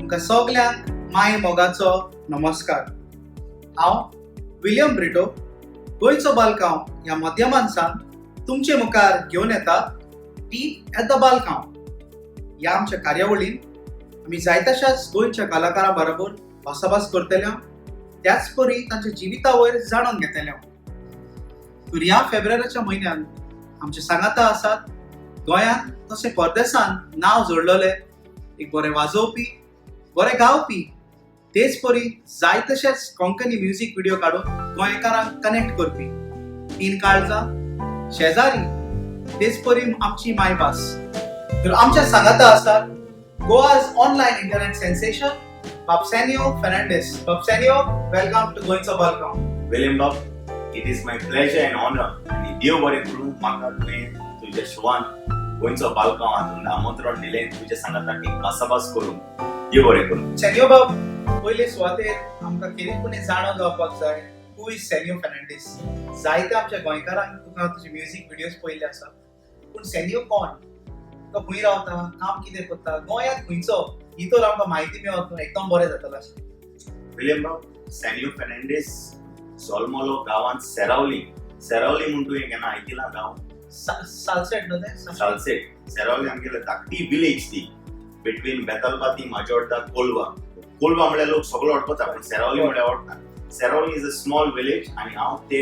तुमकां सगल्यांक माय मोगाचो नमस्कार. हांव विलियम ब्रिटो गोंयचो बालकांव ह्या माध्यमांतल्यान तुमचे मुखार घेवन येता टी एट द बालकांव. ह्या आमच्या कार्यावळीन आमी जायत्याशाच गोंयच्या कलाकारां बरोबर भासाभास करतले, त्याच परी तांच्या जिविता वयर जाणून घेतले. तर ह्या फेब्रुवारीच्या म्हयन्यान आमचे सांगाता आसात गोंयांत तशें परदेसांत नांव जोडलेले एक बरे वाजोवपी, बरे गावपी, तेच परी जायतशेच कोंकणी म्युझिक व्हिडिओ काडून गोंयकारांक कनेक्ट करपी तीन काळजां, शेजारी, तेच परी आमची मायभास. तर आमच्या सांगाता आसात Goa's online internet sensation Babsenio Fernandes. Babsenio, welcome to गोंयचो बालकांव. William Bab, it is my pleasure and honour आनी देव बरें करूं म्हाका तुवें तुज्या शोवान गोंयचो बालकांव हातूंत आमंत्रण दिलें तुज्या सांगाताक एक भासाभास करूं. देव बरें करूं. सेनियो बाब, पयले सुवातेर आमकां खेरीतपणे जाणो जावपाक जाय हू इज सेनियो फेर्नांडीस. जायते आमच्या गोंयकारांक तुका तुजे म्युझिक व्हिडिओज पयले आसा, पूण सेनियो कोण, तो खंय रावता, काम कितें करता, गोंयांत खंयचो, ही तर आमकां म्हायती मेळत एकदम बरें जातलें आसलें. विलियम बाब, सेनियो फेर्नांडीस जल्मलो गांवांत सेरावली. सेरावली म्हूण तुवें केन्ना आयकिलां गांव? सालसेट न्हू तें? सालसेट. सेरावली आमगेली धाकटी विलेज ती, बिटवीन बेतलबाती, माजोर्डा, कोलवा. कोलवा म्हळ्यार लोक सगळो ओळखता, पूण सेरावली म्हळ्यार ओळखना. Seraulim is a small village आनी हांव ते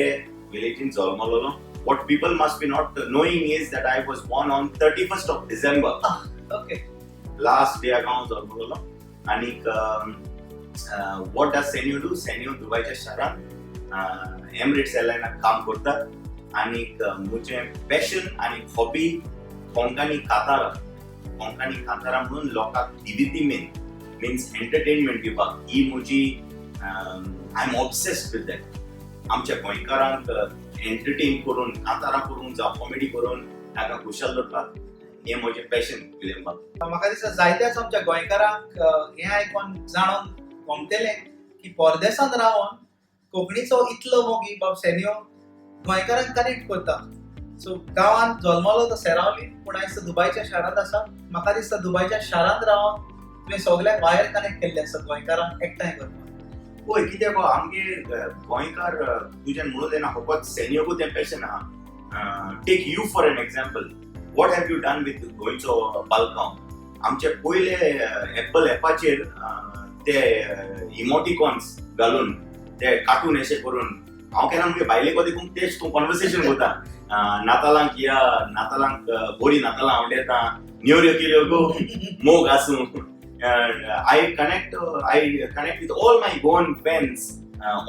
विलेजीन जल्मलोलो. What people must be not knowing is that I was born on 31st of December. Okay. Last day हांव जल्मलोलो. आनीक what does Senio do? Senio दुबयच्या शारांत एमिरेट्स एअरलायनाक काम करता. आनीक म्हजें पॅशन आनी हॉबी कोंकणी कांतारां. कोंकणी कांतारां म्हणून लोकांक दिविती मीन्स एंटरटेनमेंट दिवपाक ही म्हजी I am obsessed with that. आमच्या गोंयकारांक एंटरटेन करून, कांतारां करून जावं कॉमेडी करून ताका खुशाल दवरपाक हें म्हजें पॅशन. विलियम बाब, म्हाका दिसता जायत्याच आमच्या गोंयकारांक हें आयकून जाणून गमतलें की परदेसांत रावन कोंकणीचो इतलो मोगी बाब सेनियो गोंयकारांक कनेक्ट करता. सो गांवांत जल्मलो तो सेरावली, पूण आयज तो दुबयच्या शारांत आसा. म्हाका दिसता दुबयच्या शारांत रावन तुवें सगळ्यांक वायर कनेक्ट केल्लें आसा गोंयकारांक एकठांय करपाक. पळय कितें गो, आमगे गोंयकार तुज्यान म्हणून येना फकत सेनियोकू तें पॅशन आहा. Take you for an example. What have you done with गोंयचो बालकांव? आमचे पयले एप्पल एपाचेर ते इमोटिकॉन्स घालून ते कार्टून अशें करून हांव केन्ना म्हणजे भायले देखून तेच कॉन्वर्सेशन करता. नातालांक या, नातालांक बरी नातालां हांव येता, नेवऱ्यो केल्यो गो, मोग आसूं. I connect with all my Goan fans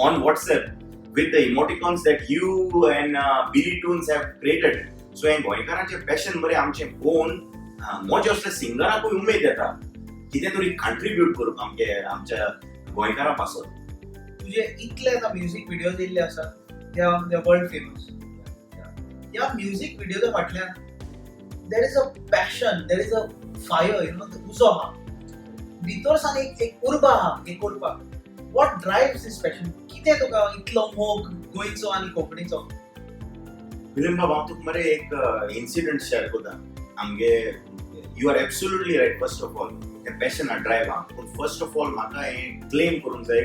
on WhatsApp with the emoticons that you and Billy Tunes have created. So हे गोंयकारांचे पॅशन बरें आमचे गोवन मोजे असले सिंगरांकूय उमेद येता कितें तरी कंट्रिब्यूट करूंक आमच्या गोंयकारां पासून. तुजे इतले आतां म्युझिक व्हिडिओज येयल्ले आसात ते वर्ल्ड फेमस. ह्या म्युझिक व्हिडिओच्या फाटल्यान there is a passion, there is a fire, you know, उजो आहा भितर सान एक उर्बा आहा हें करपाक. What ड्रायव्स this passion? कितें तुका इतलो मोग गोंयचो आनी कोंकणीचो? विलियम बाब, हांव तुका मरे एक इन्सिडंट शेअर करता. आमगे you are absolutely right. First of all तें पॅशन ड्रायव्ह आहा, पूण फर्स्ट ऑफ ऑल म्हाका हें क्लेम करूंक जाय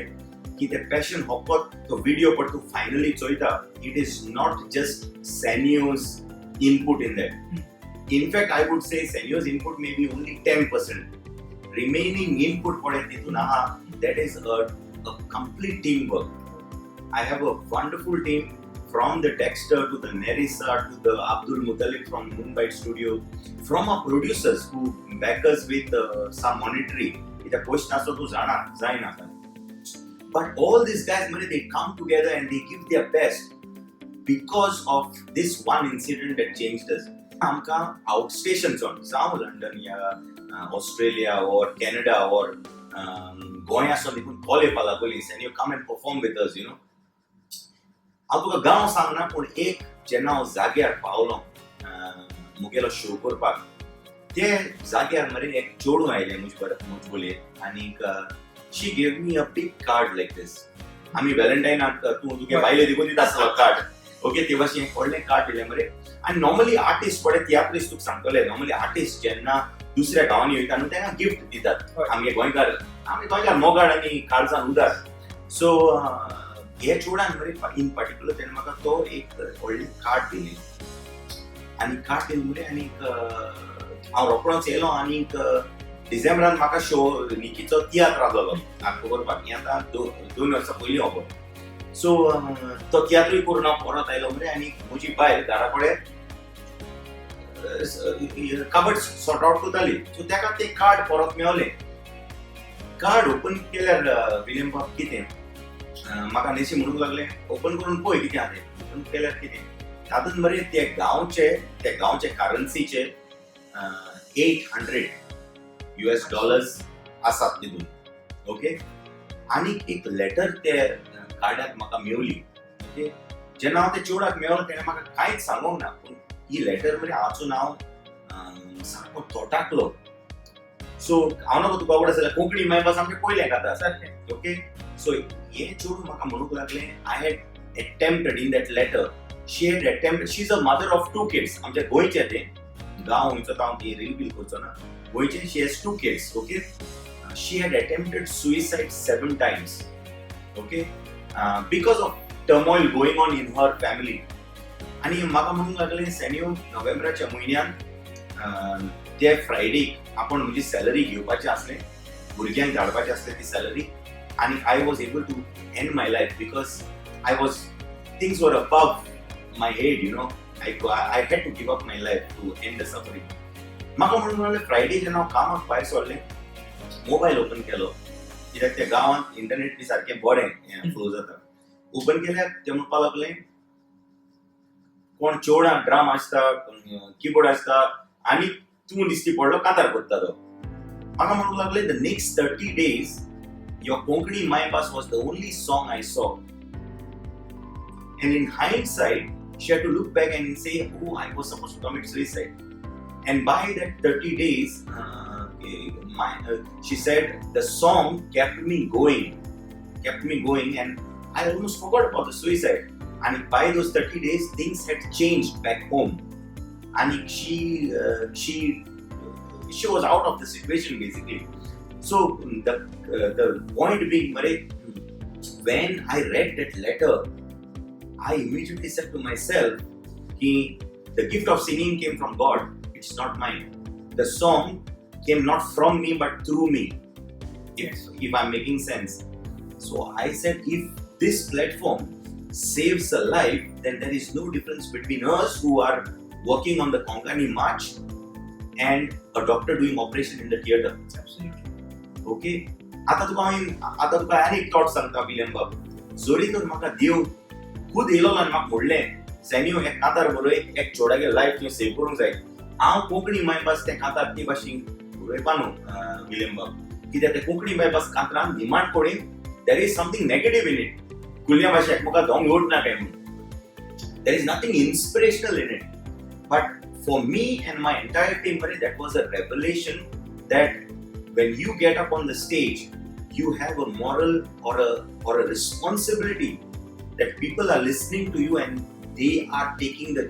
की तें पॅशन फकत तो व्हिडिओ पळय तूं फायनली चोयता, इट इज नॉट जस्ट सेनियोज input in that. In fact, I would say Senio's input may be only 10%. Remaining input पड़े तितून आहा, that is a complete teamwork. I have a wonderful team from the Dexter to the Nerissa to the Abdul Muttalib from Mumbai studio, from our producers who back us with some monetary. Ita question aso tu zaina. But all these guys, they come together and they give their best because of this one incident that changed us. आमकां out station जावं London या Australia और Canada और गोंयासून देखून call येवपाक लागली, Senio come and perform with us, you know. हांव तुका गांव सांगना, पूण एक जेन्ना हांव जाग्यार पावलो मुगेलो शो करपाक, ते जाग्यार मरे एक चेडूं आयलें मुजे बोलयेक. आनीक she gave me a big card like this. आमी व्हॅलेंटायनाक तुगे बायले देखून दिता आसलो कार्ड. ओके ते भाशेन व्हडलें कार्ड दिलें मरे आनी नॉर्मली आर्टिस्ट थोडे तियात्रीस्ट तुका सांगतले नॉर्मली आर्टिस्ट जेन्ना दुसऱ्या गांवांनी वयता न्हू तांकां गिफ्ट दितात आमगे गोंयकार मोगाळ आनी काळजान उदार सो हे चोडान मरे इन पर्टिक्युलर तेणें म्हाका तो एक व्हडलें कार्ड दिलें आनी कार्ड दिलें मरे आनीक हांव रोखडोच येयलो आनीक डिसेंबरान म्हाका शो निकीचो तियात्र आसलोलो नाटक करपाक हें आतां 2 वर्सां पयलीं खबर सो तो तियात्रूय करून हांव परत आयलो मरे आनी म्हजी बायल घरा कडेन कबर्ड सॉर्ट आउट करताली सो ताका तें कार्ड परत मेळ्ळें कार्ड ओपन केल्यार विलियम बाब कितें म्हाका नेसी म्हणूंक लागलें ओपन करून पळय कितें आहा तें ओपन केल्यार कितें तातूंत मरे ते गांवचे करन्सीचे 800 US डॉलर्स आसात तितून ओके आनीक एक लेटर ते कार्डाक म्हाका मेवली ओके जेन्ना हांव ते चेडवाक मेळ्ळो तेणें म्हाका कांयच सांगूंक ना पूण ही लेटर मरे वाचून हांव सामको तोटाकलो सो हांव नकळो तुका आवड आसल्यार कोंकणी मेळपाक सामकें पयलें खाता ओके सो हे चेडूं म्हाका म्हणूंक लागलें I had attempted in that letter she had attempted she is a mother of 2 kids आमचे गोंयचे तें गांव हुंयचो हांव ती रील बील करचो ना गोंयचे she has 2 kids okay she had attempted suicide 7 times okay because of turmoil going on in her family आनी म्हाका म्हणूंक लागलें सॅन्यू नोव्हेंबराच्या म्हयन्यान ते फ्रायडे आपण म्हजी सॅलरी घेवपाचें आसलें भुरग्यांक धाडपाचें आसलें ती सॅलरी आनी I was able to end my life because I was things were above my head you know I had to give up my life to end the suffering म्हाका म्हणूंक लागलें फ्रायडे जेन्ना हांव कामाक भायर सरलें मोबायल ओपन केलो कित्याक त्या गांवांत इंटरनेट बी सारकें बरें फ्लो जाता ओपन केल्यार ते म्हणपाक लागलें कोण चेवडां ड्राम आसता कीबोर्ड आसता आनी तूं दिश्टी पडलो कातार करता तो म्हाका म्हणूंक लागलें the next 30 days your Konkani My Bus was the only song I saw and in hindsight she had to look back and say oh I was supposed to commit suicide and by that 30 days she said the song kept me going and I almost forgot about the suicide and by those 30 days things had changed back home and she was out of the situation basically so the point being Mare, when I read that letter I immediately said to myself the gift of singing came from God it's not mine the song came not from me but through me if I'm making sense so I said if this platform saves a life then there is no difference between us who are working on the Konkani March and a doctor doing operation in the theater. Absolutely. Okay. आता तुका आनी एक thought सांगता William बाब जोरी तर म्हाका देव खूद येयलो आनी म्हाका म्हणलें सॅन्यू एक कातार बरोय एक चोडागे लायफ तुवें सेव करूंक जाय हांव कोंकणी मायभास तें कातार ते भाशेन बरोवपा न्हू विलियम बाब कित्याक ते कोंकणी मायभास कातरान डिमांड पडीन there is something negative in it कुल्या भाशा एकमेकाक धांवंक येवट ना काय म्हणून there is nothing inspirational in it but for me and my entire team that was a revelation that when you get up on the stage you have a moral or a responsibility that people are listening to you and they are taking the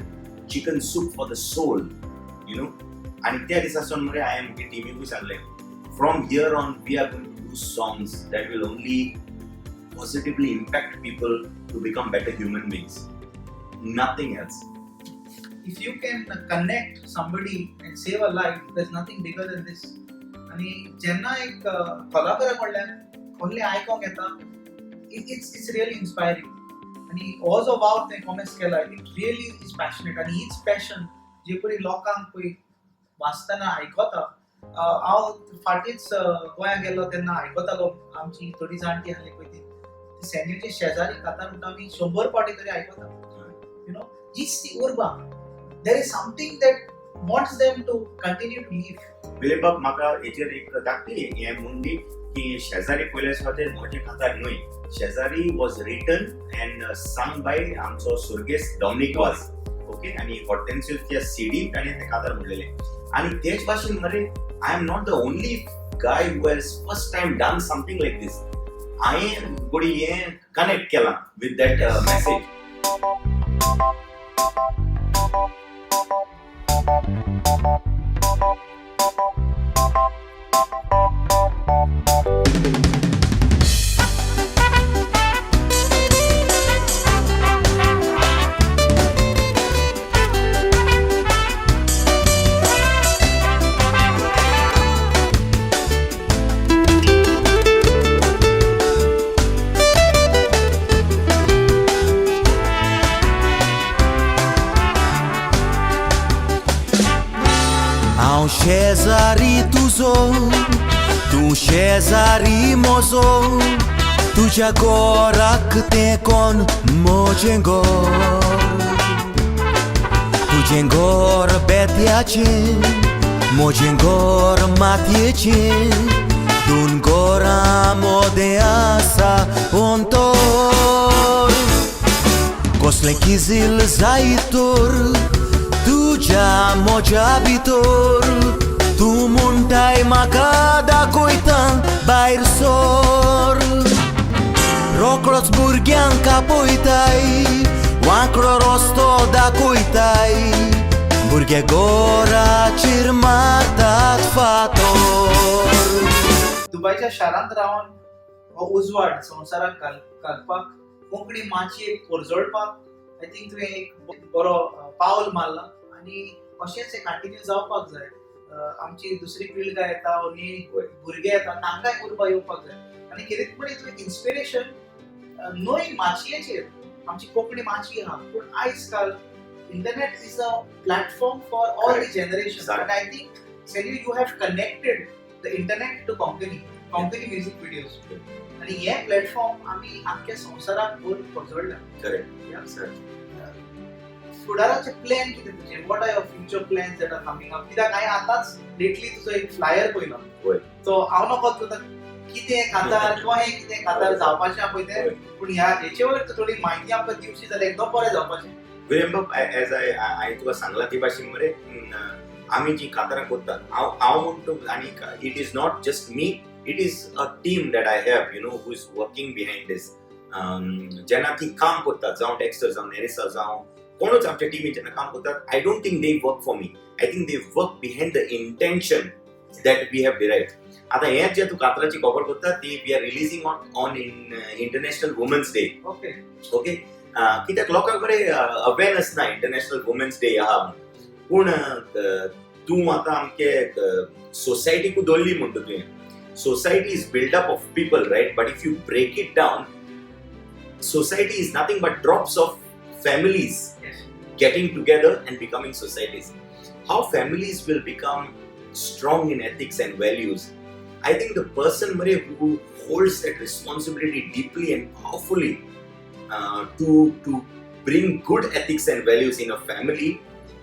chicken soup for the soul you know and त्या दिसासून मरे I am teaming सांगलें from here on we are going to do songs that will only positively impact people to become better human beings nothing else if you can connect somebody and save a life there's nothing bigger than this आणि जेन्ना एक कलाकारा कडल्यान कसलें आयकोंक येता it's really inspiring आणि हो जो वाव ते कॉमेंट्स केला it really is passionate आणि हीच पॅशन जे पळय लोकांक पळय वाचतना आयकता हांव फाटींच गोंया गेल्लो तेन्ना आयकतालो आमची थोडी जाणटी आसली पळय ती सॅन्यूचे शेजारी कातार म्हणटा आमी 100 फावटी तरी आयकता यू नो हीच ती उर्बा there is something that wants them to continue to live. William बाब म्हाका हेचेर एक धाकटी हे मुंडी की शेजारी पयले सुवातेर मोठे कातार न्हय शेजारी वॉज रिटन एंड सांग बाय आमचो सुर्गेस्त डॉमिनिक वाज ओके आनी हॉटेन्सिल्सच्या सीडी ताणें तें कातार म्हणलेलें आनी तेच भाशेन मरे I am not the only guy who has first time done something like this हांवें बडी हें कनेक्ट केलां विथ दॅट मॅसेज हांव शेजारी तुजो तूं शेजारी म्हजो तुज्या गोराक तें कोण म्हजें गोर तुजें गोर बेत्याचें म्हजें गोर मातयेचें दोन गोरां मोदें आसा अंतर कसलें किजील जाय तर तुज्या म्हज्या भितर तूं म्हणटाय म्हाका दाखयता भायर सर रोखडोच भुरग्यांक आपयताय वांकडो रस्तो दाखयताय भुरगे गोराचेर मारतात फातर दुबयच्या शारांत रावन हो उजवाड संवसाराक घालपाक कोंकणी माचयेक पोरजोळपाक आय थिंक तुवें एक बरो पावल मारला आनी अशेंच एक कंटिन्यू जावपाक जाय. आमची दुसरी पिळगा येता आनी भुरगे येता तांकांय करपा येवपाक जाय आनी कितें म्हणजे तुवें इन्स्पिरेशन नोईंग माचयेचेर आमची कोंकणी माची आहा पूण आयज काल internet is a platform for all the generation and I think सेल्यू you have connected the internet to Konkani music videos आणि हे प्लॅटफॉर्म आम्ही आख्या संवसाराक पोरजोडला. Correct sir. फुडाराचे प्लॅन कितें तुजे? What are your future plans that are coming up? कित्याक हांवें आतांच लेटली तुजो एक फ्लायर पळयलो. होय. तो हांव नकळो तुका कितें खातार किंवा हें कितें खातार जावपाचें आहा पळय तें पूण हेचे वयर तूं थोडी म्हायती आमकां दिवची जाल्यार एकदम बरें जावपाचें. विलियम बाब एज हांवें तुका सांगला ते भाशेन मरे आमी जी कातरां करतात हांव म्हणटा आनी it is not just me, it is a team that I have who is working behind this. जेन्ना ती काम करतात जावं टॅक्स्टर जावं नेरिसा जावं कोणूच आमच्या टीमीन जेन्ना काम करतात I don't think they work for me. I think they work behind the intention that we have derived. आता हें जे तूं कातराची खबर करता ती we are releasing on international women's day. Okay कित्याक लोकांक बरें अवेरनस ना इंटरनॅशनल वुमन्स डे आहा पूण तूं आतां आमचे सोसायटीकू दवरली म्हणटा तुवें. Society is built up of people, right? But if you break it down, society is nothing but drops of families getting together and becoming societies. How families will become strong in ethics and values? I think the person who holds that responsibility deeply and powerfully to bring good ethics and values in a family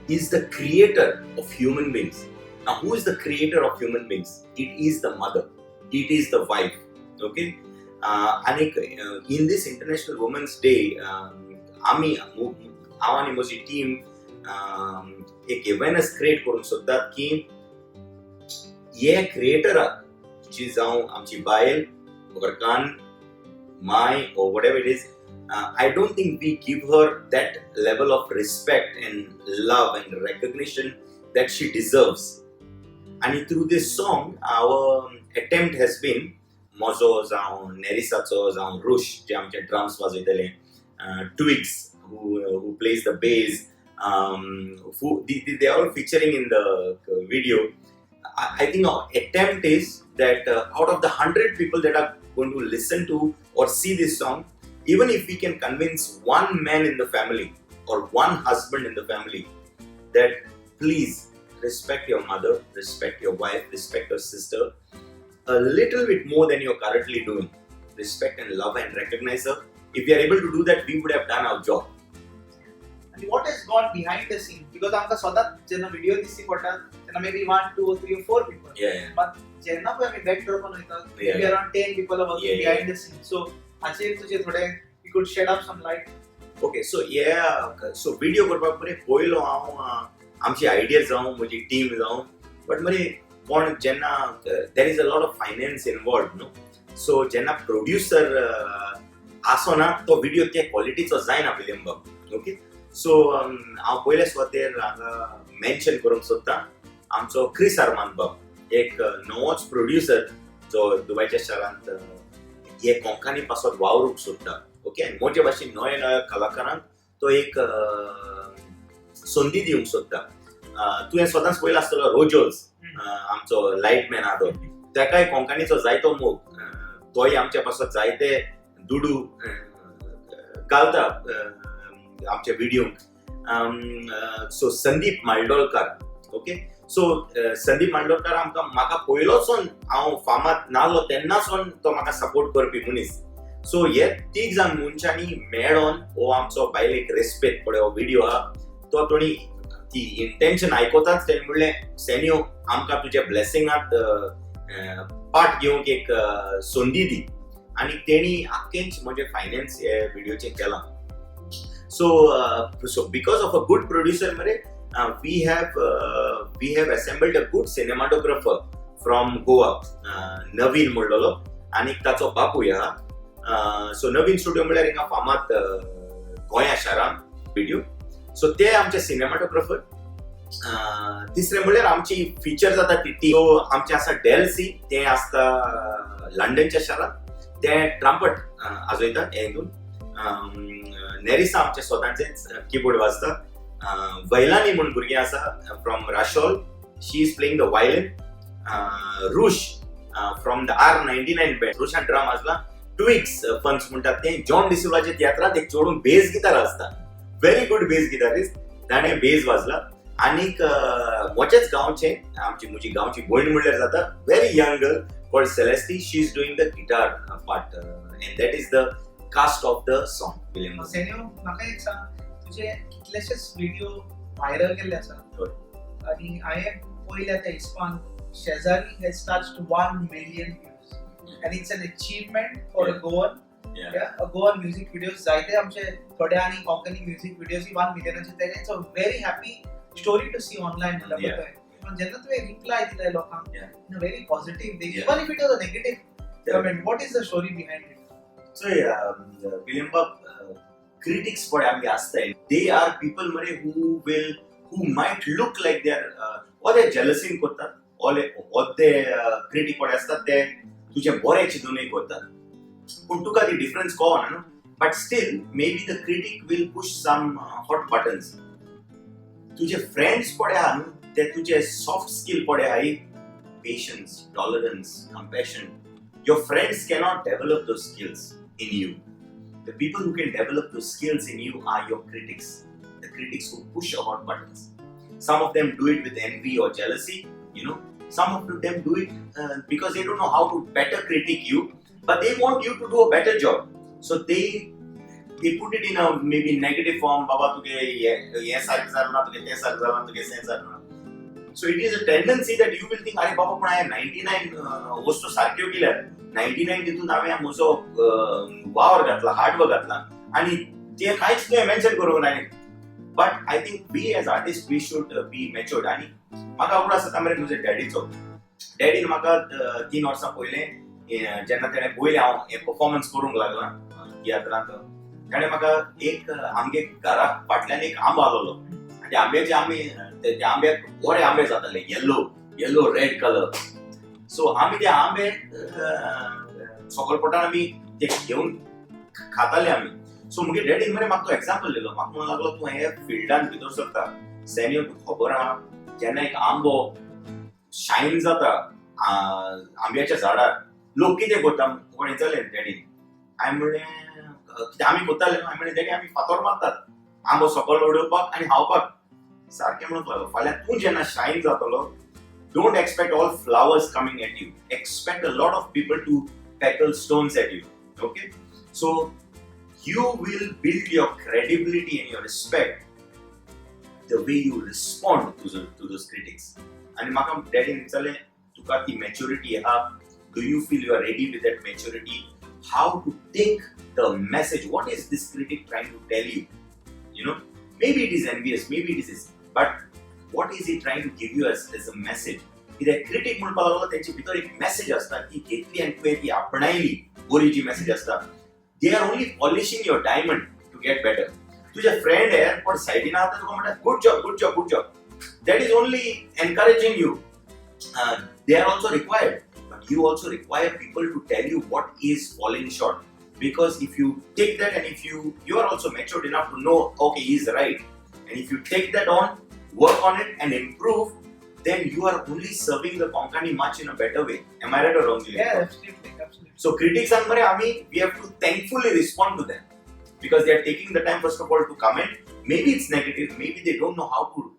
is the creator of human beings. Now, who is the creator of human beings? It is the mother. It is the wife. Okay? And in this International Women's Day, हांव आनी म्हजी team एक awareness create करूंक सोदतात की हे क्रिएटराक जी जावं आमची बायल ओर कान my or whatever it is, I don't think we give her that level of respect and love and recognition that she deserves. And through this song, our attempt has been Mozo जावं नेरिसाचो जावं रुश जे आमचे drums वाजयतले, Twigs who plays the bass, they are all featuring in the video. I think our attempt is that out of the 100 people that are going to listen to or see this song, even if we can convince one man in the family or one husband in the family that please respect your mother, respect your wife, respect your sister a little bit more than you're currently doing. Respect and love and recognize her. If we are able to do that, we would have done our job. And what has gone behind the scene? Because आमकां सदांच जेन्ना video दिसची पडटा तेन्ना maybe 1, 2, 3, 4 people. Yeah. But जेन्ना पळय आमी back करपाक वयतात, maybe around 10 people are working behind the scene. So हाचेर तुजे थोडे you could shed up some light. Okay, so video करपाक बरे पयलो हांव आमची आयडिया जावं म्हजी टीम जावं बट मरे कोण जेन्ना there is a lot of finance involve न्हू सो जेन्ना प्रोड्युसर आसो ना तो व्हिडिओ त्या क्वॉलिटीचो जायना विलियम बाब. ओके सो हांव पयले सुवातेर हांगा मेन्शन करूंक सोदतां आमचो क्रिस अरमान बाब एक नवोच प्रोड्युसर जो दुबयच्या शारांत हे कोंकणी पासत वावरूंक सोदता ओके आनी मोठे भाशेन नव्या नव्या कलाकारांक तो एक संदी दिवंक सोदता तुवें स्वताच पयलो आसतलो रोजोल्स आमचो लायटमॅन आहा तो ताकाय कोंकणीचो जायतो मोग तोय आमच्या पासत जायते दुडू घालता आमच्या व्हिडिओंक सो संदीप मालडोळकार ओके सो संदीप मालडोळकार आमकां म्हाका पयलोसून हांव फामाद नाहलो तेन्नासून तो म्हाका सपोर्ट करपी मनीस सो हे तीग जाण मनशांनी मेळोन हो आमचो बायल एक रेस्पेद पळय हो व्हिडिओ आहा तो तोणी ती इंटेन्शन आयकोताच तेणे म्हणलें सेन्यो आमकां तुज्या ब्लेसिंगांत पार्ट घेवंक एक संदी दी आनी तेणी आख्खेंच म्हणजे फायनान्स हे व्हिडिओचें केलां so because of a good producer mare we have assembled a good cinematographer from Goa Naveen म्हणलोलो आनी ताचो बापूय आहा सो नवीन स्टुडिओ म्हळ्यार हिंगा फामाद गोंया शारान व्हिडिओ सो ते आमचे सिनेमाटोग्राफर तिसरे म्हळ्यार आमची फीचर जाता ती आमचे आसा डेलसी ते आसता लंडनच्या शारान ते ट्रम्पट आजयता हे हितून नेरिसा आमचे स्वताचेच कीबोर्ड वाजता वैलानी म्हणून भुरगीं आसा from Rachol she is playing the violin रुश फ्रॉम द R99 बँड रुशान ड्रम वाजला ट्विक्स फंक्स म्हणटात ते जॉन डिसिल्वाचे तियात्रात एक चोडून बेस गिटार आसता व्हेरी गुड बेस गिटारिस्ट ताणें बेस वाजला आनीक मोचेच गांवचे म्हजी गांवची भयण म्हणल्यार जाता very young girl called Celeste she is doing the guitar part and that is the cast of the song William Senyo म्हाका एक सांग तुजे कितलेशेच व्हिडिओ व्हायरल केल्ले आसा आनी हांवें पयल्या त्या हिसपान शेजारी has touched 1 million views and it's an achievement for a Goan music videos जायते आमचे थोडे आनी कोंकणी म्युझिक व्हिडिओज 1 मिलियनाचे ते it's a very happy story to see online जेन्ना तुवें रिप्लाय दिले लोकांक in a very positive way even if it was a negative comment what is the story behind it So William Bob critics पळे आमी आसताय they are people मरे who might look like they are or they jealousy करतात or they critic पळे असतात ते तुझे बरे चिंतून करतात पण तुका ती डिफरन्स कळना न्हू but still maybe the critic will push some hot buttons तुझे फ्रेंड्स पळे आहा न्हू ते तुझे सॉफ्ट स्किल पळे आहा patience tolerance compassion your friends cannot develop those skills in you. The people who can develop those skills in you are your critics. The critics who push hot buttons. Some of them do it with envy or jealousy, you know. Some of them do it because they don't know how to better critique you, but they want you to do a better job. So they put it in a maybe negative form. Baba tuge ye sark zarna tuge te sark zarna tuge sen zarna. So it is a tendency that you will think, "Are Baba पण आहे 99 वस्तू सारख्यो केल्या 99 तितून हांवें म्हजो वावर घातला hard work घातला आणि ते कांयच तुवें मेन्शन करूंक ना but I think we as artist we should be matured आणि म्हाका आवड आसा मरे म्हज्या डॅडीचो डॅडीन म्हाका 3 वर्सां पयलें जेन्ना तेणें पयलें हांव हे परफॉर्मन्स करूंक लागला तियात्रांत ताणें म्हाका एक आमगे घरा फाटल्यान एक आंबो आसलोलो आनी आंब्याचे आमी त्या आंब्याक बरे आंबे जाताले येलो रेड कलर सो आमी ते आंबे सकलपटान आमी ते घेवन खाताले आमी सो मुगे डॅडीन मरे म्हाका तो एक्झाम्पल दिलो म्हाका म्हणून लागलो तूं हे फिल्डान भितर सरता सेन्यो तुका खबर आहा जेन्ना एक आंबो शायन जाता आंब्याच्या झाडार लोक कितें करता कोणी विचारलें डॅडीन हांवें म्हणलें कितें आमी करताले हांवें म्हणलें डॅडी आमी फातोर मारतात आंबो सकल उडोवपाक आनी खावपाक सारकें म्हणून लागलो फाल्यां तूं जेन्ना शायन जातलो don't expect all flowers coming at you. Expect a lot of people to tackle stones at you. Okay? So you will build your credibility and your respect the way you respond to those critics. And म्हाका डॅडीन विचारलें तुका ती maturity आहा do you feel you are ready with that maturity? How to take the message? What is this critic trying to tell you? You know, maybe it is envious, maybe it is, but what is he trying to give you as a message? कित्याक critic म्हणपाक लागलो तेंचे भितर एक message आसता ती घेतली आनी तुवें ती आपणायली बरी जी मेसेज आसता they are only polishing your diamond to get better तुझे फ्रेंड आहे पण सायडीन आहा तुका म्हणटा good job that is only encouraging you. They are also required, but you also require people to tell you what is falling short, because if you take that and if you are also matured enough to know, okay, he is right, and if you take that on, work on it and improve, then you are only serving the Konkani much in a better way. Am I right or wrong, Julian? Yeah, absolutely. So critics we have to thankfully respond to them, because they are taking the time first of all to comment. Maybe it's negative, maybe they don't know how to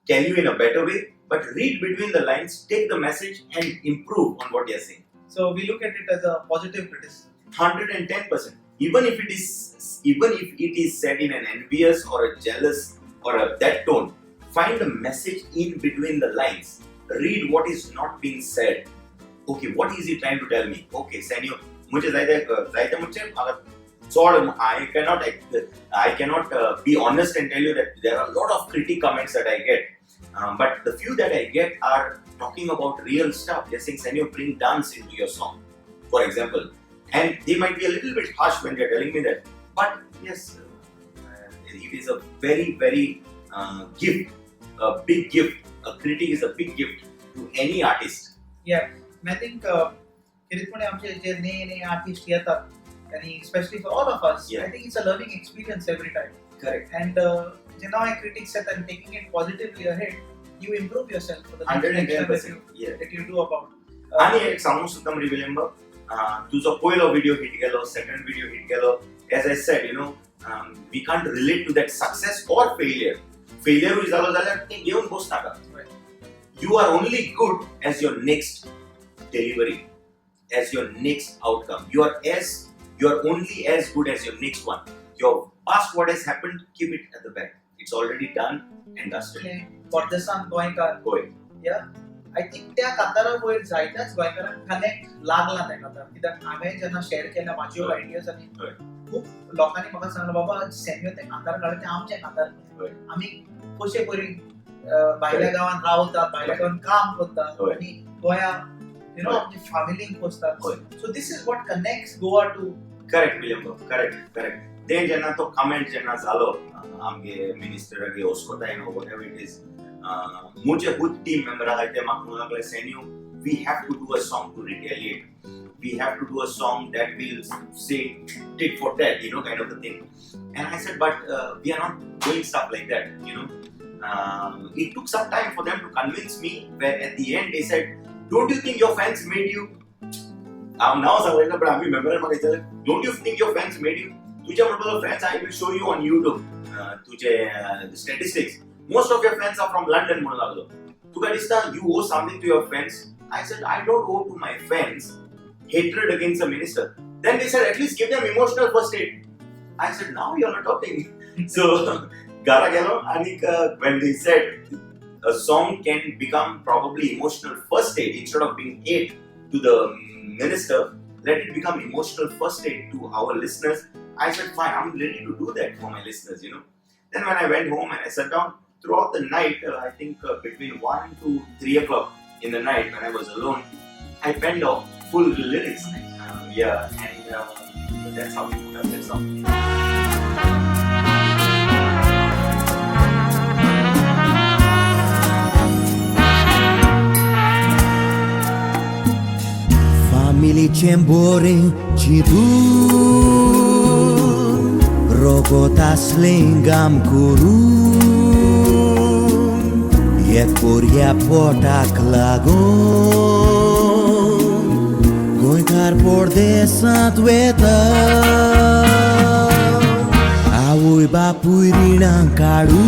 tell you in a better way, but read between the lines, take the message and improve on what they are saying. So we look at it as a positive criticism. 110%. Even if it is said in an envious or a jealous or that tone, find a message in between the lines. Read what is not being said. Okay, what is he trying to tell me? Okay, Senyo, मुझे जायते मुझे अगर I cannot be honest and tell you that there are a lot of critic comments that I get, but the few that I get are talking about real stuff. They're saying, Senyo, bring dance into your song, for example, and they might be a little bit harsh when they're telling me that, but yes, it is a very gift, a big gift. A critic is a big gift to any artist. Yeah, and I think किरीतपणे आमचे जे नए artist येतात, आणि especially for all of us, Yeah. I think it's a learning experience every time. Correct. And जेव्हा critics set and taking it positively ahead, you improve yourself for the next action 110%. Yeah. that you do about. आणि एक सांगू सुद्धा रिविलेंब तुझो पहिलो video hit गेलो, second video hit गेलो, as I said, we can't relate to that success or failure. Failure जालो जाल्यार ते घेऊन बस नाका. You are only good as your next delivery, as your next outcome. You are only as good as your next one. Your past what has happened, keep it at the back. It's already done and dusted. परदेशांत गोंयकार, होय. I think त्या कांतारा वयर जायत्याच गोंयकारांक connect लागला त्या कांतार, कित्याक हांवें जेन्ना शेअर केल्या म्हाज्यो आयडियाज आनी खूब लोकांनी म्हाका सांगलें, बाबा सेन्यो ते कांतार काडले ते आमचे कांतार, आमी कशे परी भायल्या गांवांत रावतात, भायल्या गांवांत काम करतात आनी गोंया आमची फॅमिलींक पोसतात. So this is what connects Goa to. Correct William, correct. ते जेन्ना तो कमेंट जेन्ना जालो आमगे मिनिस्टरागे ओस्कोताय नो व्हॉटएवर इट इज, मुझे खुद टीम मेंबर आहाय ते म्हाका म्हणूंक लागले, Senyu, we have to do a song to retaliate. We have to do a song that will say tit for tat, kind of a thing. And I said, but we are not doing stuff like that, It took some time for them to convince me, where at the end they said, don't you think your fans made you? Now सांगलेलं, but आम्ही member म्हाका विचारलें, don't you think your fans made you? तुझे म्हणपाचो fans, I will show you on YouTube, तुझे statistics. Most of your fans are from London म्हणून लागलो. तुका दिसता you owe something to your fans? I said, I don't owe to my fans hatred against a minister. Then they said, at least give them emotional first aid. I said, now you're not talking. So, gara gelo, and when they said a song can become probably emotional first aid instead of being hate to the minister, let it become emotional first aid to our listeners. I said, fine, I'm ready to do that for my listeners, Then when I went home and I sat down, throughout the night, I think between 1 to 3 o'clock in the night when I was alone, I penned off full lyrics. And that's how we put up that song. Family Chembore Chidu Rogotas Lingam Guru Yeporia Potak Lagon Goicar por desatueta Awui bapui rinang kadu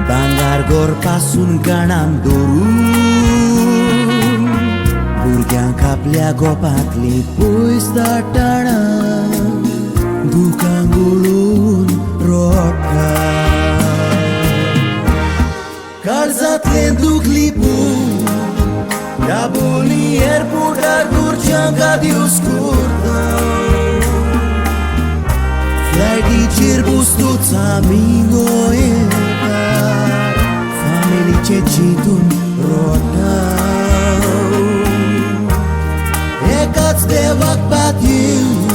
Bangar gor pasun kanam doru Burgyank आपल्या गोपातली पयस दाटणा दुखां गळून रोडटा काळजांतलें दूख लिपून दाबोली एअरपोर्टार घरच्यांक आदिवस करता फ्लायटीचेर बसतोच आमी गोंयकार फॅमिलीचे चिंतून रोडटा एकाच देवाक पातयेवन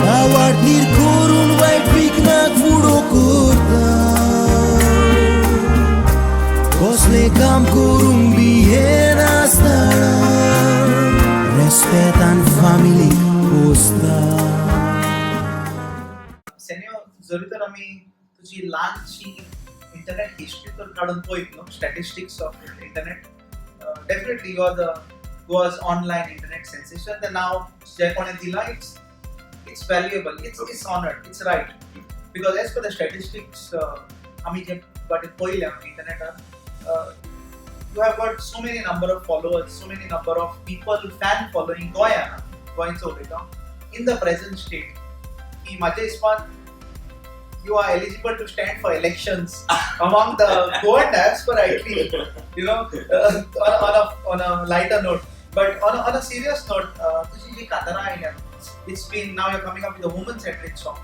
आवाडनीर करून जरी तर आम्ही तुझी लहानशी इंटरनेट हिस्ट्री तर काढून पळयत न्हू statistics of internet definitely you are the Goa's online internet sensation तें नाव जे कोणें दिलां it's valuable it's honoured it's right because as per the statistics आमी जे फाटीं पळयल्या इंटरनेटार you have got so many number of followers, so many number of people fan following गोंयचो उलयता in the present state की म्हाज्या हिसपान you are eligible to stand for elections among the Goan diaspora at least, you know, on a lighter note. But on a serious note, तुझी जी कातरां आयल्या, it's been now you're coming up with a woman-centric song.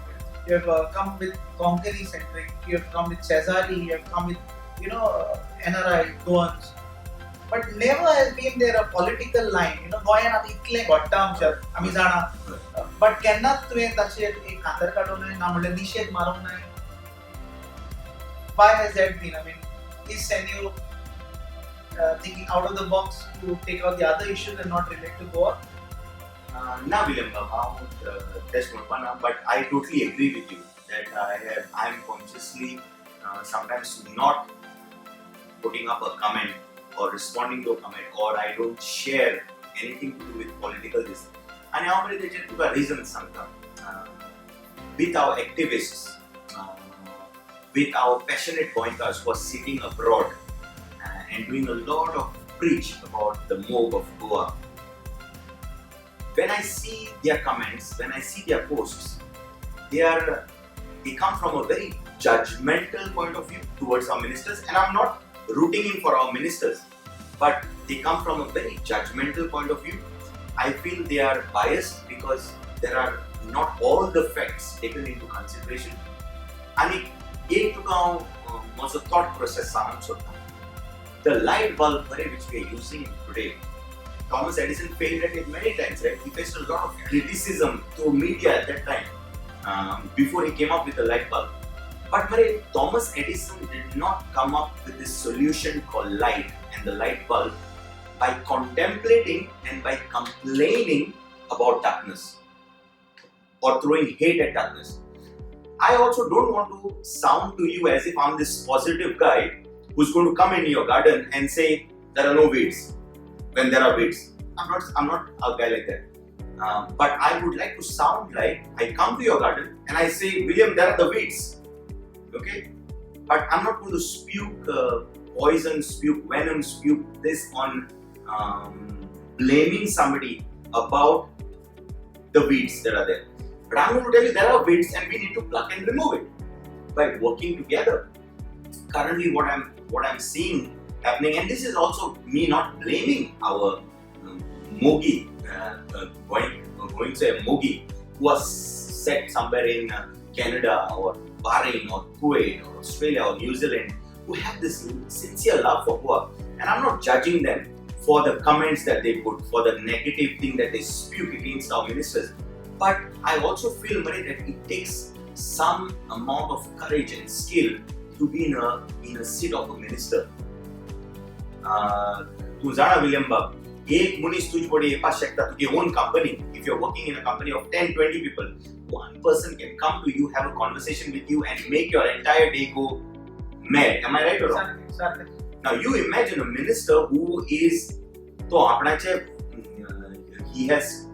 You have come with Konkani-centric, you have come with Cesari, you have come with, you know, NRI, Goans. But never has been there a political line, you know, गोंयान आतां इतलें घडटा आमच्यात आमी जाणा but केन्नाच तुवें ताचेर एक खातर काडूंक ना ना म्हणल्यार निशेध मारूंक ना why has that been? I mean, is Senyu thinking out of the box to take out the other issues and not relate to Goa? Na William Baba, that's not but I totally agree with you that I am consciously sometimes not putting up a comment or responding to a comment or I don't share anything to do with political this. And I already took a reason sometimes with our activists, with our passionate pointers who are sitting abroad and doing a lot of preach about the mob of Goa. When I see their comments, when I see their posts, they come from a very judgmental point of view towards our ministers, and I'm not rooting in for our ministers, but they come from a very judgmental point of view. I feel they are biased because there are not all the facts taken into consideration. And एक तुका माझो thought process सांगूंक सोदता. The light bulb which we are using today, Thomas Edison failed at it many times, right? He faced a lot of criticism through media at that time before he came up with the light bulb. But Thomas Edison did not come up with this solution called light and the light bulb by contemplating and by complaining about darkness or throwing hate at darkness. I also don't want to sound to you as if I'm this positive guy who's going to come in your garden and say there are no weeds when there are weeds. I'm not a guy like that. But I would like to sound like I come to your garden and I say, William, there are the weeds. Okay, but I'm not going to spew poison, spew venom, spew this on blaming somebody about the weeds that are there. But I'm going to tell you there are weeds and we need to pluck and remove it by working together. Currently, what I'm seeing happening, and this is also me not blaming our Mogi, going to say Mogi, who was set somewhere in Canada or Bahrain or Kuwait or Australia or New Zealand, who have this sincere love for Goa. And I'm not judging them for the comments that they put, for the negative thing that they spew against our ministers. But I also feel, Mari, that it takes some amount of courage and skill to be in a seat of a minister. तू जाणा William बाब, एक मनीस तुझ पडे येवपाक शकता तुगे own company. If you're working in a company of 10-20 people, one person can come to you, have a conversation with you and make your entire day go mad. Am I right or wrong? Exactly. Now you imagine a minister who is he has,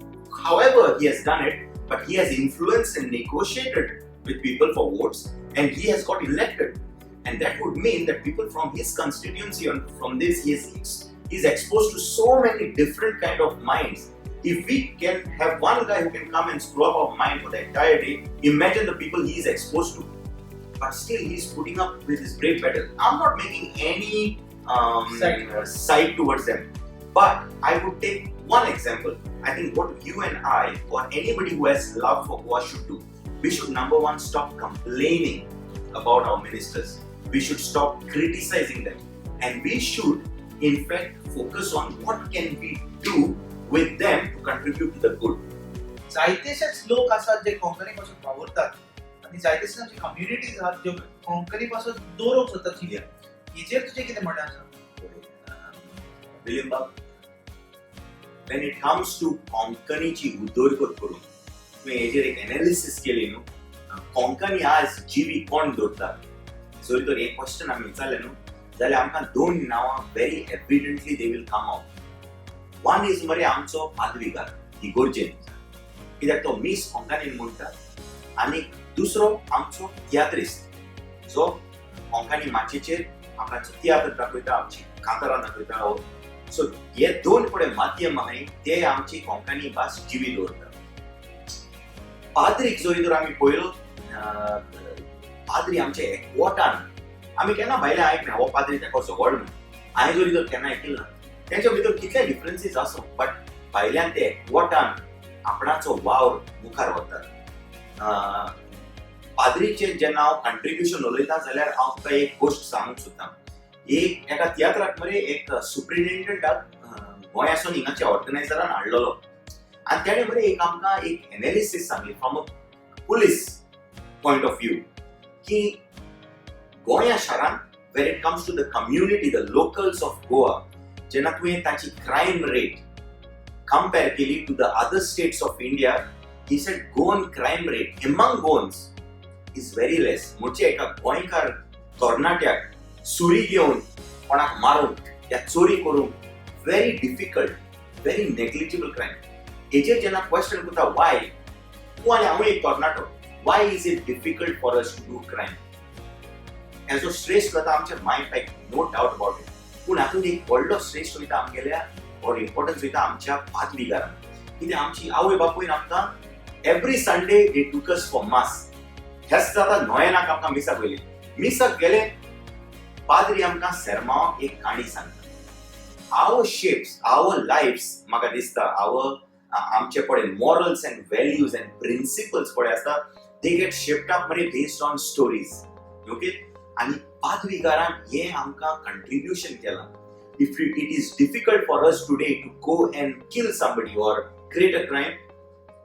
however he has done it, but he has influenced and negotiated with people for votes and he has got elected. And that would mean that people from his constituency and from this he's exposed to so many different kind of minds. If we can have one guy who can come and screw up our mind for the entire day, imagine the people he is exposed to. But still, he's putting up with his brave battle. I'm not making any side towards them. But I would take one example. I think what you and I, or anybody who has love for Goa should do, we should number one stop complaining about our ministers. We should stop criticizing them. And we should, in fact, focus on what can we do with them to contribute to the good. जायतेशेच लोक आसात जे कोंकणी पासून वावरतात आणि जायतेशे आमचे communities आहात ज्यो कोंकणी पासून दोरोक सोदतात हेजेर तुजें कितें म्हणणें आसा? विलियम बाब, when it comes to कोंकणीची उदरगत करून तुवें हेजेर एक एनालिसिस केली न्हू, कोंकणी आज जिवी कोण दवरता जरी तर एक क्वेश्चन आमी विचारलें न्हू जाल्यार आमकां दोन नांवां very evidently they will come out. One is मरे आमचो पाद्रीकार इगोर्जेन कित्याक तो मिस कोंकणीन म्हणटा आनी दुसरो आमचो तियात्रिस्ट जो कोंकणी माचयेचेर आमकां तियात्र दाखयता आमची कांतारां दाखयता. सो हे दोन पळय माध्यम आहाय ते आमची कोंकणी भास जिवी दवरता. पाद्रीक जरी तर आमी पळयलो पाद्री आमचे एकवटान आमी केन्ना भायले आयकना हो पाद्री तेको झगड म्हणून हांवें जरी तर केन्ना आयकला तेंच्या भितर कितले डिफरन्सीस आसूं बट भायल्यान ते एकवटान आपणाचो वावर मुखार व्हरतात. पाद्रीचें जेन्ना हांव कंट्रिब्युशन उलयता जाल्यार हांव तुका एक गोश्ट सांगूंक सोदतां. एका तियात्राक मरे एक सुप्रिटेंडंटाक गोंयासून हिंगाच्या ऑर्गनायझरान हाडलेलो आनी तेणें मरे एक आमकां एक एनालिसीस सांगली from a police point of view की गोंया शारान where it comes to the community the locals of Goa जेन्ना तुवें ताची क्रायम रेट कंपेर केली to the other states of India he said Goan crime rate among Goans is very less. म्हणजे एका गोंयकार तरणाट्याक सुरी घेवन कोणाक मारून या चोरी करूंक very difficult very negligible crime. हेजेर जेन्ना क्वेश्चन करता वाय तूं आनी हांवूय एक तरणाटो why is it difficult for us to do crime हेजो श्रेश्ठ वता आमच्या mind like no doubt about it. पूण हातूंत एक व्हडलो श्रेश्ठ वयता आमगेल्या और इम्पॉर्टन्स वयता आमच्या पाद्रीकारान कित्याक आमची आवय बापूयन आमकां एवरी संडे दे टूक अस फॉर मास. हेच जाता नोयेनाक आमकां मिसाक वयले मिसाक गेले पाद्री आमकां सेरमांव एक काणी सांगता. आवर शेप्स आवर लायफ्स म्हाका दिसता आमचे पळय morals and values and principles पळय आसता दे गेट शेप्ड अप मरे बेस्ड ऑन स्टोरीज. ओके आनी पाद्रीकारान हे आमकां कंट्रिब्युशन केलां. If it is difficult for us today to go and kill somebody or create a crime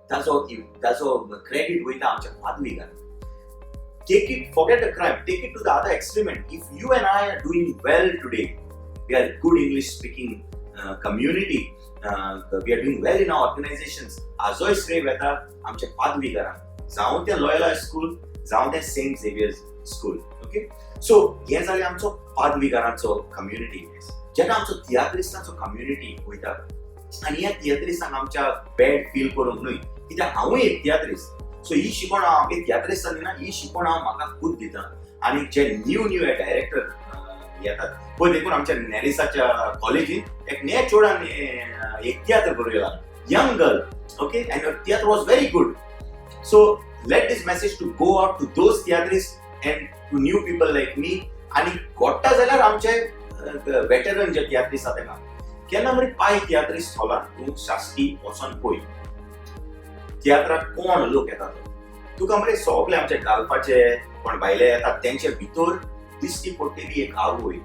ताचो क्रेडिट वयता आमच्या पाद्रीकारान. Take it, forget the crime, take it to the other extreme. If you and I are doing well today, we are a good English speaking community, we are doing well in our organizations, azoy श्रेय वेता आमच्या पाद्रीकारांक जावं ते Loyola school जावं ते saint Xavier's school. Okay so हे जालें आमचो पाद्रीकारांचो कम्युनिटी. जेन्ना आमचो तियात्रिस्टांचो कम्युनिटी वयता आनी ह्या तियात्रिस्टांक आमच्या बॅड फील करूंक न्हय कित्याक हांवूय एक तियात्रिस्ट. सो ही शिकोवण हांव एक तियात्रिस्ट जाली ना ही शिकोवण हांव म्हाका खूब दिता. आनी जे न्यू डायरेक्टर येतात पळय देखून आमच्या नॅरिसाच्या कॉलेजीन एक नॅ चोडान एक तियात्र बरयला young girl. Okay and tiatr was very good. So let this message to go out to those tiatrist and to new people like me. आनी घोडटा जाल्यार आमचे वेटरन जे तियात्रिस्ट आसा तेका केन्ना मरे पाय तियात्रिस्ट हॉलान तूं शास्त्री वचोन पळय तियात्राक कोण लोक येतात तुका मरे सगळे आमचे घालपाचे कोण भायले येतात तेंचे भितर दिश्टी पडटली एक आवय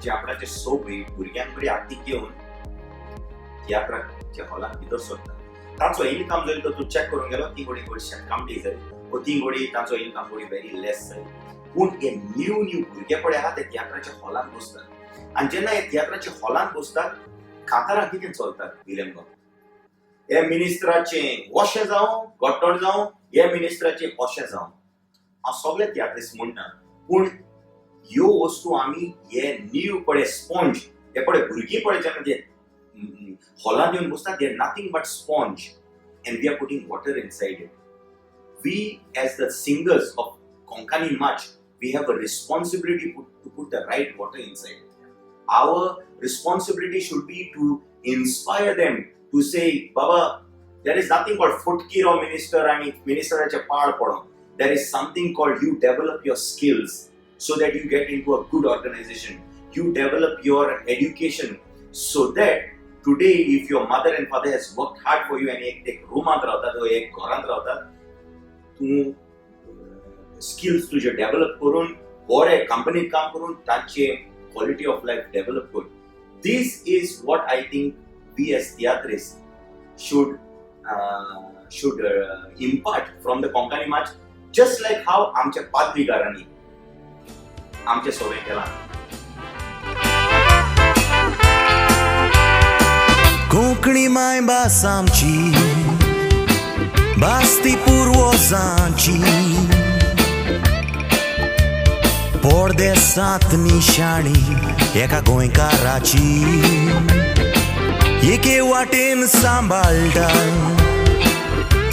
जी आपणाचे सोबी भुरग्यांक बरी हातीक घेवन तियात्राच्या हॉलान भितर सरता. ताचो इनकम जरी तर तूं चॅक करूंक गेलो ती घोडी गोडशें कामटी जाली व ती घोडी ताचो इनकम घोडी व्हेरी लेस जाली. पूण हे न्यू भुरगे पळय आहा ते तियात्राच्या हॉलान बसतात आनी जेन्ना हे तियात्राच्या हॉलान बसतात कांतारां कितें चलतात विलेम हे मिनिस्टराचें वॉशें जावं गोट्टोण जावं हे मिनिस्टराचें वॉशें जावं हांव सगळे तियात्रिस्ट म्हणटा. पूण ह्यो वस्तू आमी हे नीव पळय स्पॉन्ज हे पळय भुरगीं पळय जेन्ना ते हॉलान येवन बसतात they are nothing but sponge and we are putting water inside it. We as the singers of Konkani माच we have a responsibility to put the right water inside. Our responsibility should be to inspire them to say, Baba, there is nothing called footgear or minister and minister at your power podon. There is something called you develop your skills so that you get into a good organization. You develop your education so that today if your mother and father has worked hard for you and एक रूमात रावतात वा एक घरांत रावतात तूं skills तुझे develop करून बरे कंपनीत काम करून तांचे quality of life develop करून. This is what I think we as theatrists should impart from the Konkani March, just like how आमच्या पाद्रीकारांनी आमचे सोबे केला. कोंकणी मायभास आमची भास ती पुर्वजांची परदेसांत निशाणी एका गोंयकाराची एके वाटेन सांबाळटा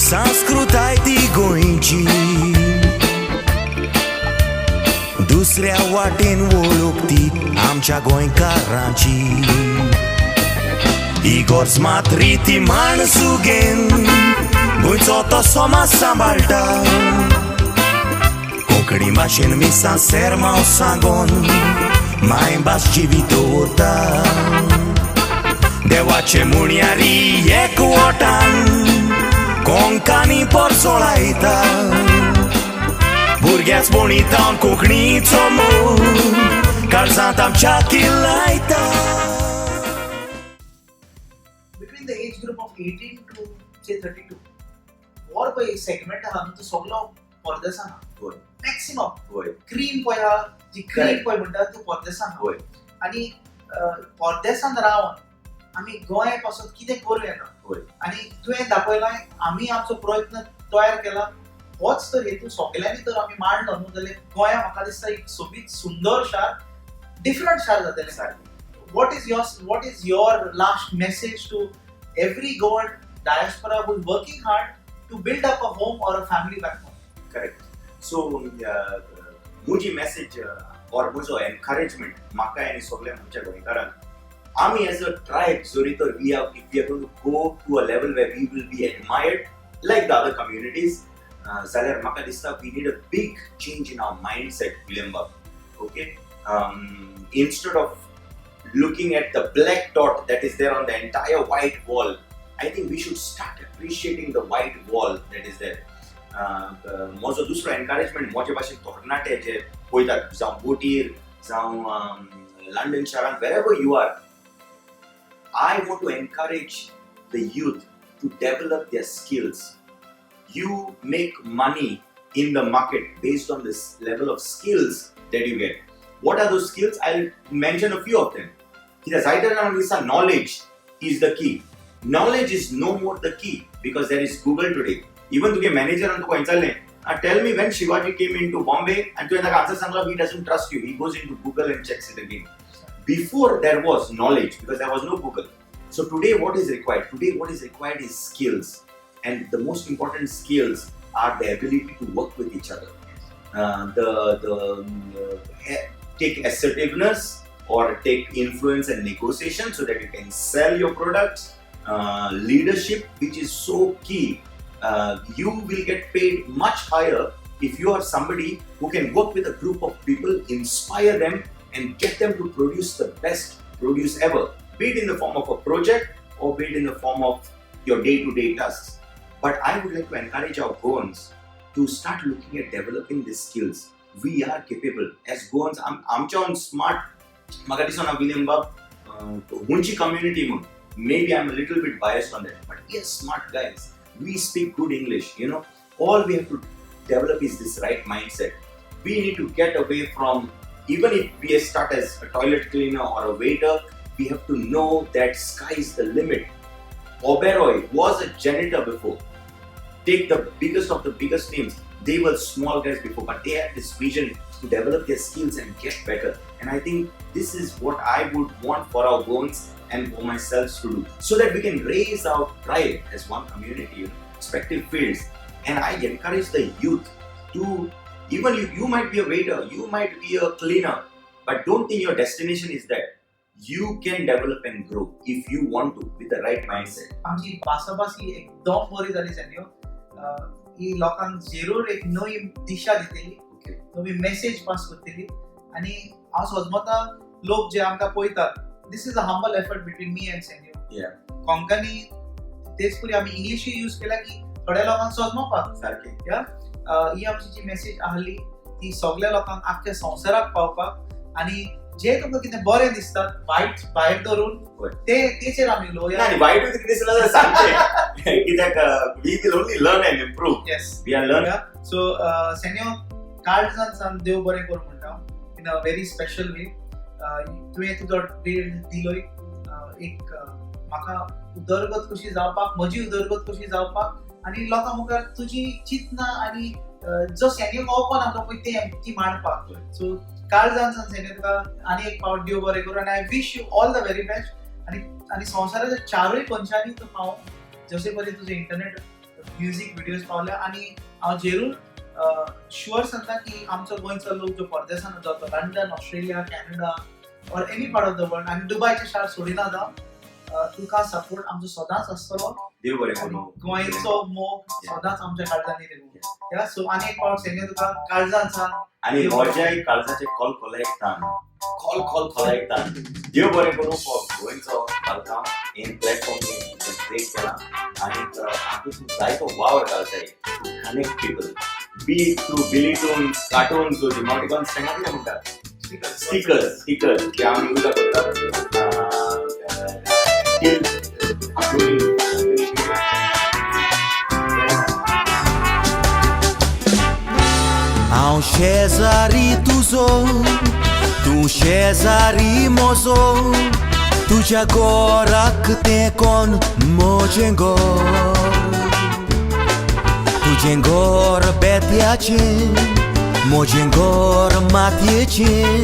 संस्कृताय ती गोंयची, दुसऱ्या वाटेन वळख ती आमच्या गोंयकारांची. इगोर्ज मात रीती माणसुगेन गोंयचो तो समाज सांबाळटा. कोंकणी भाशेन मिसां सेरमांव सांगोन मायभास जिवीत दवरता. देवाचे मुणयारी एकवटान कोंकणी परसोळायता. भुरग्याच बोणितावन कोंकणीचो मोग काळजांत आमच्या किल्लायता. Between the age group of 18 to say 32 वो पळय सेगमेंट आहा न्हू तो सगळो परदेसान आहा. होय मॅक्सिमम होय क्रीम पळय आहा, जी क्रीम Correct. पळय म्हणटा ती परदेसान आहा. होय आनी परदेसान रावन आमी गोंय पासून कितें करूं येता होय आनी तुवें दाखयलां आमी आमचो प्रयत्न तयार केला. होच तर हेतू सगळ्यांनी तर आमी मांडलो न्हू जाल्यार गोंया म्हाका दिसता एक सोबीत सुंदर शार, डिफरंट शार जातलें. सारकें. What is your last message to every Goan diaspora who is working hard to build up a home or a family back home? Correct. So, मुजी मेसेज और मुजो एनकरेजमेंट म्हाका आनी सगळ्या आमच्या गोंयकारांक, आमी एज अ ट्रायब जोरी तर we are if we are going to go to a level where we will be admired like the other communities, जाल्यार म्हाका दिसता we need a big change in our mindset William Bab. Okay, instead of looking at the black dot that is there on the entire white wall, I think we should start appreciating the white wall that is there. म्हजो दुसरो encouragement म्हजे भाशेन तरणाटे जे पळयतात जावं बोटीर जावं London शारांत wherever you are, I want to encourage the youth to develop their skills. You make money in the market based on this level of skills that you get. What are those skills? I'll mention a few of them. Knowledge is the key. Knowledge is no more the key because there is Google today. Even to get manager and to go tell me when Shivaji came into Bombay and to answer Sangla, he doesn't trust you. He goes into Google and checks it again. Before there was knowledge because there was no Google. So today what is required? Today what is required is skills. And the most important skills are the ability to work with each other. Take assertiveness or take influence and negotiation so that you can sell your products. Leadership, which is so key. You will get paid much higher if you are somebody who can work with a group of people, inspire them and get them to produce the best produce ever, be it in the form of a project or be it in the form of your day-to-day tasks. But I would like to encourage our Goans to start looking at developing these skills. We are capable as Goans. आमच्या own smart. म्हाका दिसना William बाब हुंची community म्हणून. Maybe I'm a little bit biased on that, but we are smart guys. We speak good English. You know, all we have to develop is this right mindset. We need to get away from, even if we start as a toilet cleaner or a waiter, we have to know that sky is the limit. Oberoi was a janitor before. Take the biggest of the biggest names. They were small guys before, but they had this vision to develop their skills and get better. And I think this is what I would want for our Goans and for myself to do, so that we can raise our pride as one community in respective fields. And I encourage the youth to, even you might be a waiter, you might be a cleaner, but don't think your destination is that. You can develop and grow if you want to with the right mindset. आमची भासाभासी एकदम बरी जाली सॅन्यो. ही लोकांक जरूर एक नवी दिशा दितली, नवी message पास करतली. आनी हांव सोजमता लोक जे आमकां पळयतात, this is a humble effort between me and Senyo. Konkani तेच परी आमी इंग्लिशूय यूज केला की थोड्या लोकांक सोजमपाक सारकें. ही आमची जी मेसेज आहली ती सगळ्या लोकांक आख्ख्या संवसाराक पावपाक. आनी जे तुमकां कितें बरें दिसता वायट भायर धरून तेचेर आमी उलोवया. आनी वायट कितें दिसता जाल्यार सांगचें. कित्याक we will only learn and improve. Yes. We are learning. So सॅन्यो काळजान देव बरें करूं म्हणटा इन अ व्हेरी स्पेशल वे. तुवें तुजो वेळ दिलोय एक म्हाका उदरगत कशी जावपाक, म्हजी उदरगत कशी जावपाक आनी लोकां मुखार तुजी चिंतना आनी जो सॅन्यो ओपन आसा पळय ती मांडपाक. सो काळजान सांगता तुका आनी एक फावट देव बरें करूं आनी I wish you all the very best आनी संवसाराच्या चारूय कोनशांनी तूं पावो जशे परी तुजे इंटरनेट म्युझिक व्हिडिओज पावल्या आनी हांव जेरूर शुअर सांगता की आमचो गोंयचो लोक जो परदेसान जातो London Australia Canada or any part of the world आनी दुबयचे शार सोडिना जावं तुका सपोर्ट आमचो सदांच आसतलो देव बरें आनी करूं गोंयचो मोग सदांच आमच्या काळजांनी रेवो सो आनी एक फावट सांगे तुका काळजान सांग आनी मोज्याय काळजाचे कॉल खोलायकतान खोलायकतान देव बरें करूं फॉर गोंयचो बालकाम इन प्लॅटफॉर्म क्रिएट केला आनी हातूंत जायतो वावर घालताय to connect people be through Billy Toon cartoon to डिमोटिकॉन सांगा कितें म्हणटा स्टिकर्स जे आमी यूज करतात हांव शेजारी तुजो तूं शेजारी म्हजो तुज्या गोराक तें कोण म्हजें गोर तुजें गोर बेत्याचें म्हजें गोर मातयेचें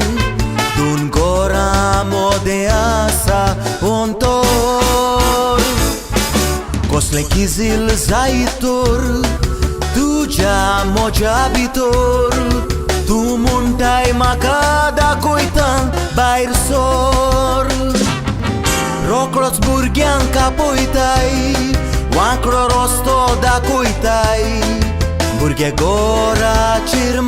दोन गोरां मोदें आसा अंतर कसलें किजील जायत तर तुज्या म्हज्या भितर तूं म्हणटाय म्हाका दाखयता भायर सर रोकडोच भुरग्यांक आपयताय वांकडो रस्तो दाखयताय भुरगे गोराचेर